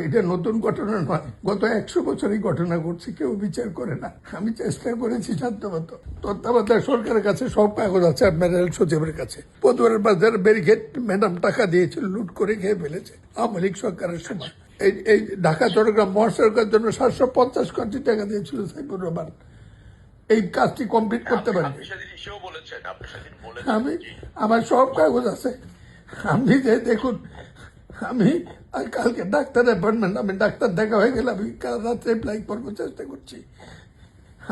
এটা নতুন ঘটনা নয়, গত 100 বছরই ঘটনা ঘটছে, কেউ বিচার করে না। আমি চেষ্টা করেছি সাধ্যমত। তত্ত্বাবধায়ক সরকারের কাছে সব কাগজ আছে, আপনার রেল সচিবের কাছে। পদুয়ারের বাজার ব্যারিকেড ম্যাডাম টাকা দিয়েছিল, লুট করে খেয়ে ফেলেছে আওয়ামী লীগ সরকারের সময়। এই ঢাকা চট্টগ্রাম মহাসড়কের জন্য 750 কোটি টাকা দিয়েছিল সাইফুর রহমান। এই কাজটি কমপ্লিট করতে পারি। আমি আমার সব কাগজ আছে। আপনি যে দেখুন, আমি কালকে ডাক্তার অ্যাপয়েন্টমেন্ট, আমি ডাক্তার দেখা হয়ে গেলে আমি কাল রাত্রে অ্যাপ্লাই করবো, চেষ্টা করছি।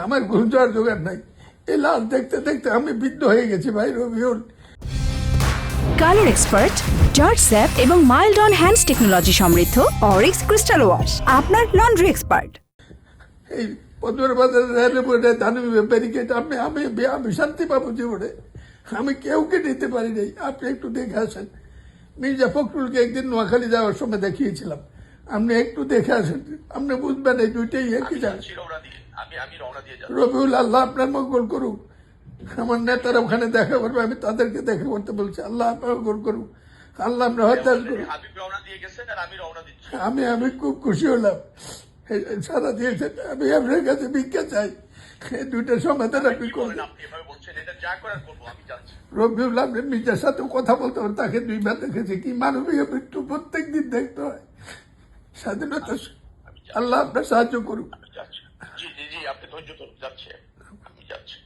আমার ঘুম যাওয়ার জোগাড় নাই। এই লাশ দেখতে দেখতে আমি বৃদ্ধ হয়ে গেছি ভাই Rabiul. Colour expert, George sap এবং মাইল্ড অন হ্যান্ডস টেকনোলজি সমৃদ্ধ অরিক্স ক্রিস্টাল ওয়াশ আপনার লন্ড্রি এক্সপার্ট। এই পদুয়ার বাজারের রেলওয়ে দানবী ব্যারিকেড আমি শান্তি পাবো জীবনে। আমি কেউকে নিতে পারি নাই। আপনি একটু দেখে আসেন। মির্জা ফখরুলকে একদিন নোয়াখালী যাওয়ার সময় দেখিয়েছিলাম, আপনি একটু দেখে আসেন, আপনি বুঝবেন এই দুইটাই একই জায়গা। রবিউল, আল্লাহ আপনার মঙ্গল করুক। আমার নেতারা ওখানে দেখা করবে, আমি তাদেরকে দেখা করতে বলছি। আল্লাহ আপনার মঙ্গল করুক, আল্লাহ আপনার হত্যা করুক। আমি খুব খুশি হলাম, সারা দিয়েছেন। আমি আপনার কাছে ভিক্ষা চাই, এই দুইটা সমাধান আপনি করবেন। রবিউল, আপনি মির্জার সাথে কথা বলতে পারেন, তাকে 2 বার দেখেছি। কি মানবিক মৃত্যু প্রত্যেক দিন দেখতে হয়। স্বাধীনতা, আল্লাহ আপনার সাহায্য করুক। আপনি ধৈর্য ধরুন, যাচ্ছে আমি যাচ্ছি।